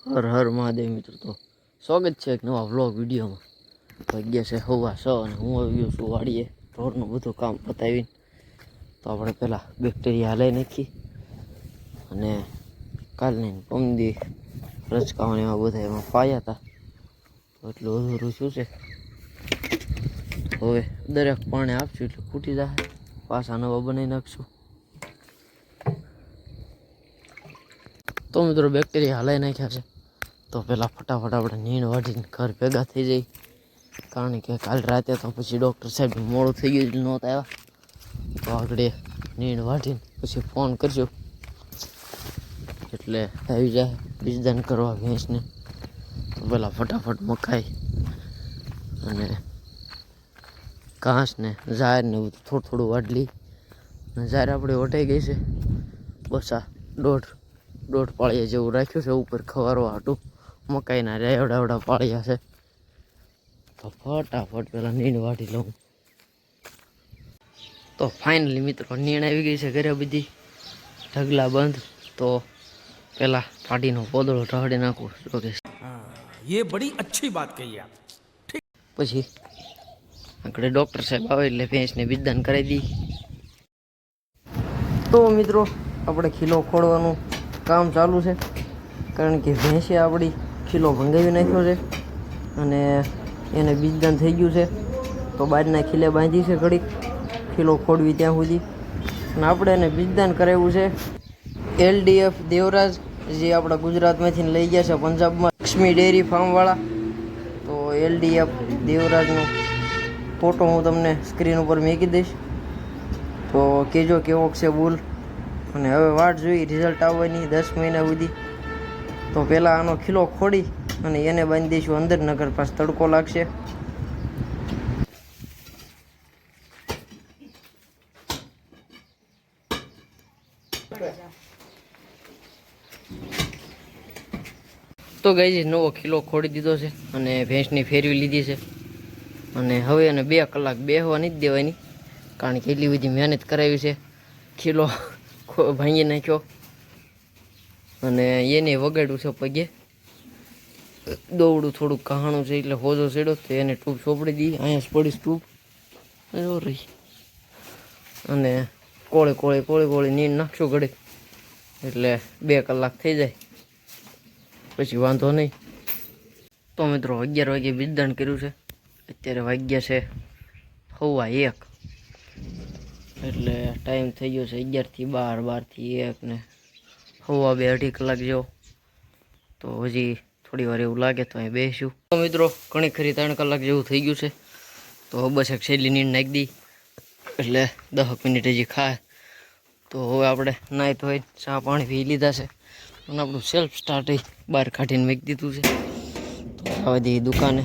હર હર મહાદેવ મિત્રો. તો સ્વાગત છે એક નવા વ્લોગ વિડીયોમાં. વાગ્યા છે 6:15 અને હું આવી ગયો છું વાડીએ ઢોરનું બધું કામ પતાવીને. તો આપણે પહેલાં બેક્ટેરિયા હલાવી નાખી અને કાલની પમદી રચકાઓને એમાં બધા એમાં પાયા હતા. તો એટલું અધૂરું શું છે, હવે દરેક પાણી આપશું એટલે ફૂટી જાય, પાછા નવા બનાવી નાખશું. તો મિત્રો બેક્ટેરિયા હલાવી નાખ્યા છે. તો પહેલાં ફટાફટ આપણે નીણ વાઢીને ઘર ભેગા થઈ જઈ, કારણ કે કાલ રાતે તો પછી ડૉક્ટર સાહેબ મોડું થઈ ગયું નહોતા આવ્યા. તો આગળ નીણ વાઢીને પછી ફોન કરજો એટલે આવી જાય બીજદાન કરવા ભેંસને. તો પહેલાં ફટાફટ મકાઈ અને ઘાસ ને ઝાર ને બધું થોડું થોડું વાઢલી. અને ઝાર આપણી વટાઈ ગઈ છે, બસ આ દોઢ પાળિયા જેવું રાખ્યું છે ઉપર ખવારવા હાટું. મકાઈના એવડા પાળિયા છે. તો ફટાફટ પહેલાં નીણ વાઢી લઉં. તો ફાઇનલી મિત્રો નીણ આવી ગઈ છે ઘરે, બધી ઢગલા બંધ. તો પહેલાં પાટીનો પોદળો ઢાળી નાખું જોકે ये बड़ी अच्छी बात कही आप. પછી આપણે ડૉક્ટર સાહેબ આવે એટલે ભેંસને બીજદાન કરાવી દઈ. તો મિત્રો આપણે ખીલો ખોડવાનું કામ ચાલુ છે, કારણ કે ભેંસે આપણી ખીલો ભંગાવી નાખ્યો છે અને એને બીજદાન થઈ ગયું છે. તો બહારના ખીલે બાંધી છે ઘડીક ખીલો ખોડવી ત્યાં સુધી. અને આપણે એને બીજદાન કરાવ્યું છે LDF દેવરાજ, જે આપણા ગુજરાતમાંથી લઈ ગયા છે પંજાબમાં, લક્ષ્મી ડેરી ફાર્મવાળા. તો LDF દેવરાજનો ફોટો હું તમને સ્ક્રીન ઉપર મૂકી દઈશ. તો કહેજો કેવો છે બુલ. અને હવે વાટ જોઈ રિઝલ્ટ આવવાની 10 મહિના સુધી. તો પહેલાં આનો ખીલો ખોડી અને એને બાંધી દઈશું અંદર, નગર પાસે તડકો લાગશે. તો ગાઈઝ નવો ખીલો ખોડી દીધો છે અને ભેંસની ફેરવી લીધી છે. અને હવે એને 2 કલાક બેહવા નથી દેવાની, કારણ કે એટલી બધી મહેનત કરાવી છે. ખીલો ભાંગી નાખ્યો અને એને વગાડ્યું છે પગે. દોવડું થોડુંક કહાણું છે એટલે હોજો ચડ્યો તો એને ટ્યુબ સોંપડી દી. અહીંયા જ પડીશ ટ્યુબ રહી. અને કોળે નીંદ નાખશું ઘડે એટલે 2 કલાક થઈ જાય, પછી વાંધો નહીં. તો મિત્રો 11 વાગે બીજદાન કર્યું છે. અત્યારે વાગ્યા છે 1:15 એટલે ટાઈમ થઈ ગયો છે 11 થી 12, 12 થી 1 ને 2.5 કલાક જેવો. તો હજી થોડી વાર એવું લાગે તો અહીં બેસીશું. તો મિત્રો ઘણી ખરી 3 કલાક જેવું થઈ ગયું છે. તો બસ એક છેલ્લી નીંદ નાખી દઈ એટલે 10 મિનિટ હજી ખાય. તો હવે આપણે નાહી ધોઈ ચા પાણી પી લીધા છે અને આપણું સેલ્ફ સ્ટાર્ટ બહાર કાઢીને મૂકી દીધું છે. તો આવવા દઈએ દુકાને.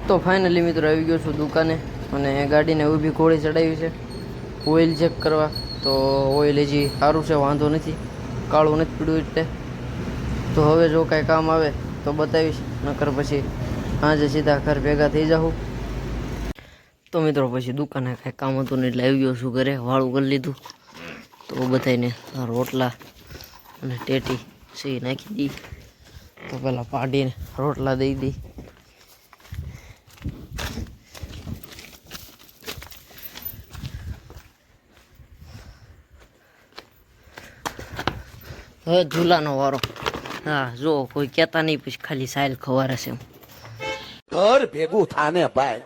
તો ફાઇનલી મિત્રો આવી ગયો છું દુકાને અને ગાડીને ઊભી ઘોડી ચડાવી છે ઓઇલ ચેક કરવા. તો ઓઇલ હજી સારું છે, વાંધો નથી, કાળું નથી પીડ્યું એટલે. તો હવે જો કાંઈ કામ આવે તો બતાવીશ, નકર પછી આજે સીધા ઘર ભેગા થઈ જાઉં. તો મિત્રો પછી દુકાને કાંઈ કામ હતું ને એટલે આવી ગયો છું ઘરે, વાળું કરી લીધું. તો બધાને રોટલા અને ટેટી સી નાખી દી. તો પહેલાં પાડીને રોટલા દઈ દી. હવે ઝૂલાનો વારો. હા જો કોઈ કહેતા નહીં પછી ખાલી સાયલ ખવારે છે. ઘર ભેગું થાને ભાઈ.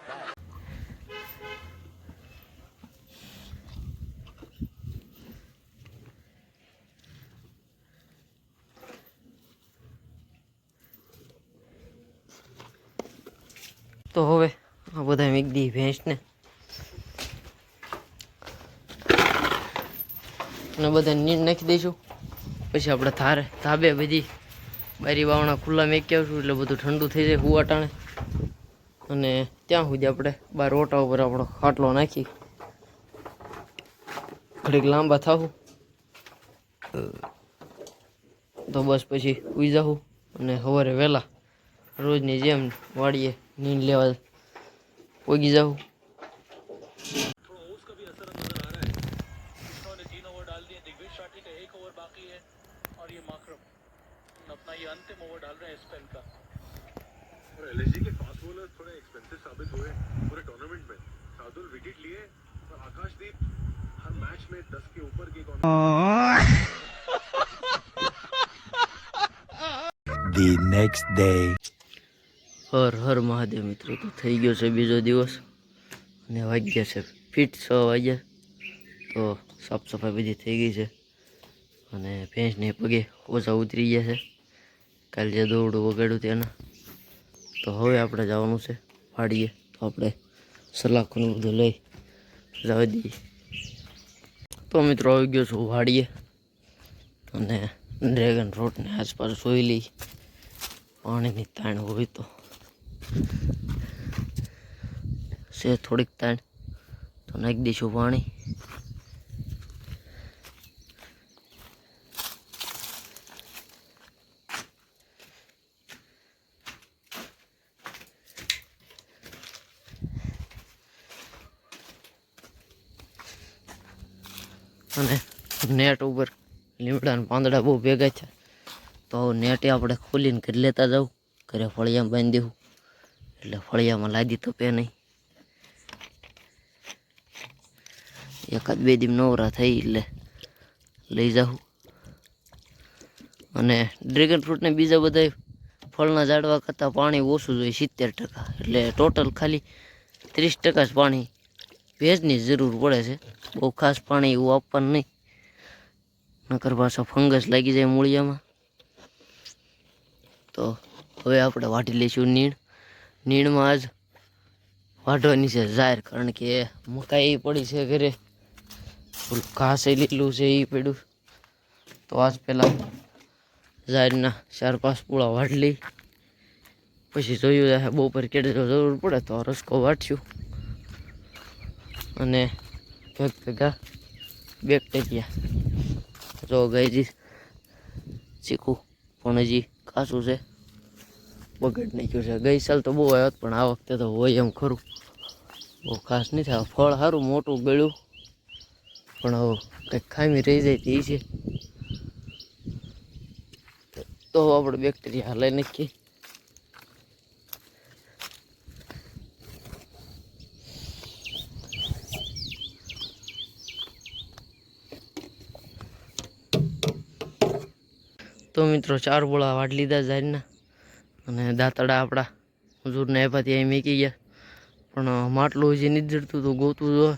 તો હવે આ બધા મેક દી ભેંસને અને બધા નીંદ નાખી દઈશું. પછી આપણે ધાબે બધી બારી બાવણા ખુલ્લા મેકી આવશું એટલે બધું ઠંડુ થઈ જાય હુવાટાણે. અને ત્યાં સુધી આપણે બાર ઓટા ઉપર આપણો ખાટલો નાખી ઘડીક લાંબા થાવું. તો બસ પછી ઉઈ જાઉં અને સવારે વહેલા રોજની જેમ વાડીએ નીંદ લેવા પોગી જાઉં. एलएसजी के फास्ट बॉलर थोड़े एक्सपेंसिव साबित हुए पूरे टूर्नामेंट में. शार्दुल विकेट लिए और आकाशदीप हर मैच में 10 के ऊपर की The next day. Har Har Mahadev મિત્રો. તો થઈ ગયો છે બીજો દિવસ અને વાગ્યા છે ફીટ 6 વાગ્યા. તો સાફ સફાઈ બધી થઈ ગઈ છે અને ભેંસને પગે ઓછા ઉતરી ગયા છે કાલે જે દોરડું વગાડ્યું તેના. તો હવે આપણે જવાનું છે વાડીએ. તો આપણે સલાખોનું બધું લઈ જવા દઈએ. તો મિત્રો આવી ગયો છું વાડીએ અને ડ્રેગન ફ્રૂટની આસપાસ જોઈ લઈ. પાણીની તાણ હોય તો છે થોડીક તાણ તો નાખી દઈશું પાણી. અને નેટ ઉપર લીમડાના પાંદડા બહુ ભેગા છે તો નેટે આપણે ખોલીને ઘરે લેતા જાઉં. ઘરે ફળિયામાં બાંધી દેવું એટલે ફળિયામાં લાદી તપે નહીં. એકાદ બે દિન નવરા થઈ એટલે લઈ જાઉં. અને ડ્રેગન ફ્રૂટને બીજા બધા ફળના ઝાડવા કરતાં પાણી ઓછું જોઈએ 70%. એટલે ટોટલ ખાલી 30% જ પાણી ભેજની જરૂર પડે છે. બહુ ખાસ પાણી એવું આપવાનું નહીં નકર પાછો ફંગસ લાગી જાય મૂળિયામાં. તો હવે આપણે વાટી લઈશું નીણ. નીણમાં આજ વાઢવાની છે ઝાર કારણ કે મકાઈ પડી છે ઘરે. ઘાસ લીધેલું છે એ પડ્યું તો આજ પહેલાં ઝારના 4-5 પૂળા વાઢી લઈ. પછી જોયું બપોર કેડે જરૂર પડે તો રસકો વાટશું. અને ભેગા બેક્ટેરિયા જો ગઈ ચીકુ પણ હજી કાચું છે બગડ નાખ્યું છે. ગઈ સાલ તો બહુ આવ્યો પણ આ વખતે તો હોય એમ ખરું બહુ ખાસ નહીં થાય. ફળ સારું મોટું ગળ્યું પણ હવે કંઈક ખામી રહી જાય તે છે તો આપણે બેક્ટેરિયા લઈ નાખીએ. તો મિત્રો 4 બોળા વાટ લીધા ઝાડના અને દાંતડા આપણા મજૂરને આપ્યા ત્યાં મેકી ગયા પણ માટલું હજી નથી જડતું તો ગોતું જો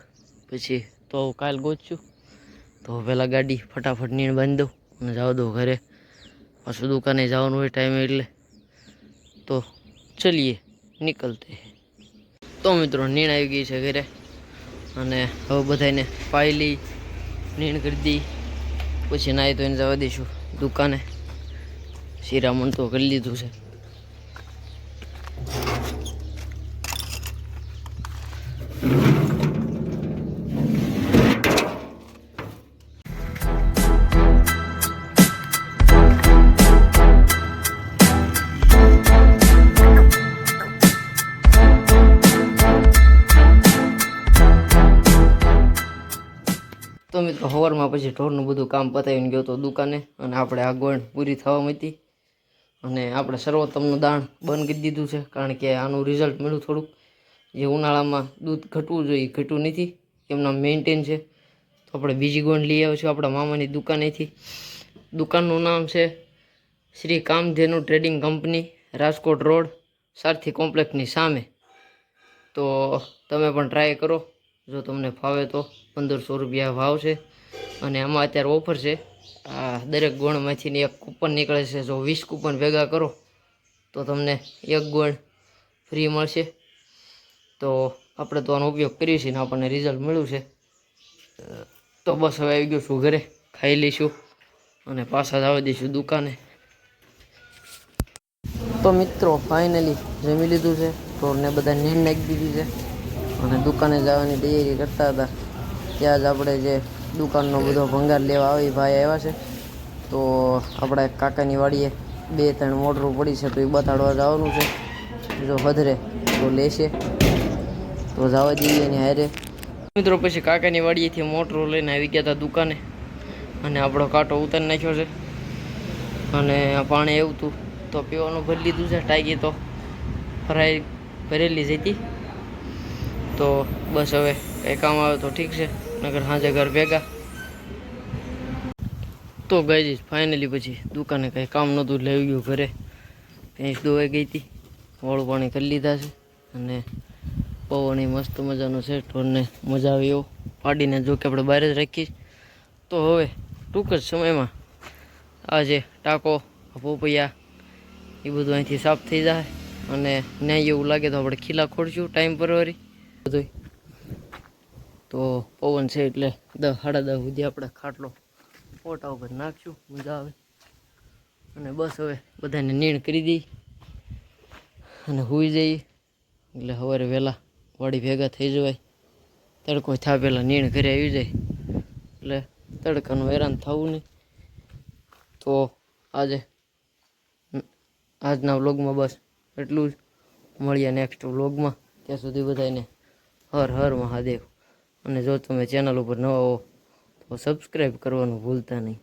પછી તો કાલ ગોતશું. તો પહેલાં ગાડી ફટાફટ નીણ બાંધી દઉં અને જવા દઉં ઘરે. પાછું દુકાને જવાનું હોય ટાઈમે એટલે તો ચલીએ નીકળતે. તો મિત્રો નીણ આવી ગઈ છે ઘરે અને હવે બધાને પાઈ લઈ નીણ કરી દઈ પછી નાહી તો એને જવા દઈશું દુકાને. શિરામણ તો કરી લીધું છે. તો મિત્રો સવારમાં પછી ઢોરનું બધું કામ પતાવીને ગયો તો દુકાને અને આપણે આ ગોળ પૂરી થવામાં હતી અને આપણે સર્વોત્તમનું દાણ બંધ કરી દીધું છે કારણ કે આનું રિઝલ્ટ મળ્યું થોડુંક. જે ઉનાળામાં દૂધ ઘટવું જોઈએ ઘટ્યું નથી એમના મેન્ટેન છે. તો આપણે બીજી ગોળ લઈ આવ્યો છું આપણા મામાની દુકાનેથી. દુકાનનું નામ છે Shri Kamdhenu trading company, Rajkot road, Sarathi કોમ્પ્લેક્સની સામે. તો તમે પણ ટ્રાય કરો જો તમને ફાવે તો. 1500 રૂપિયા ભાવ છે અને આમાં અત્યારે ઓફર છે. આ દરેક ગોળમાંથી એક કૂપન નીકળે છે. જો 20 કૂપન ભેગા કરો તો તમને એક ગોળ ફ્રી મળશે. તો આપણે તો આનો ઉપયોગ કરીએ છીએ ને આપણને રિઝલ્ટ મળ્યું છે. તો બસ હવે આવી ગયો છું ઘરે, ખાઈ લઈશું અને પાછા જવા દઈશું દુકાને. તો મિત્રો ફાઇનલી જમી લીધું છે. ઢોરને બધા નીણ નાખી દીધી છે અને દુકાને જવાની તૈયારી કરતા હતા ત્યાં જ આપણે જે દુકાનનો બધો ભંગાર લેવા આવી ભાઈ આવ્યા છે. તો આપણા કાકાની વાડીએ 2-3 મોટરું પડી છે તો એ બતાડવા જવાનું છે. જો વધરે તો લેશે તો જવા દઈએ એની હારે. મિત્રો પછી કાકાની વાડીએથી મોટરો લઈને આવી ગયા હતા દુકાને, અને આપણો કાંટો ઉતારી નાખ્યો છે. અને આ પાણી એવું હતું તો પીવાનું ભરી લીધું છે. ટાંકી તો ભરેલી જ હતી. તો બસ હવે કંઈ કામ આવે તો ઠીક છે, નગર સાંજે ઘર ભેગા. તો ગઈ ફાઇનલી પછી દુકાને કંઈ કામ નહોતું, લઈ ગયું ઘરે. ભેંસ દોવાઈ ગઈ હતી, વાળું પાણી કરી લીધા છે. અને પવન મસ્ત મજાનો છે, ઢોરને મજા આવે એવો પાડીને જો કે આપણે બહાર જ રાખીએ. તો હવે ટૂંક જ સમયમાં આજે ટાંકો પોપૈયા એ બધું અહીંથી સાફ થઈ જાય. અને ન્યાય એવું લાગે તો આપણે ખીલા ખોડશું ટાઈમ પરવારી બધું. તો પવન છે એટલે 10 સાડા 10 સુધી આપણે ખાટલો પોટા ઉપર નાખશું, મજા આવે. અને બસ હવે બધાને નીણ કરી દઈ અને સૂઈ જઈએ, એટલે સવારે વહેલા વાડી ભેગા થઈ જવાય. તડકો થયા પહેલાં નીણ ઘરે આવી જાય એટલે તડકાનું હેરાન થવું નહીં. તો આજના વ્લોગમાં બસ એટલું જ. મળીએ નેક્સ્ટ વ્લોગમાં. ત્યાં સુધી બધાને હર હર મહાદેવ. અને જો તમે ચેનલ ઉપર નવા હો તો સબસ્ક્રાઈબ કરવાનું ભૂલતા નહીં.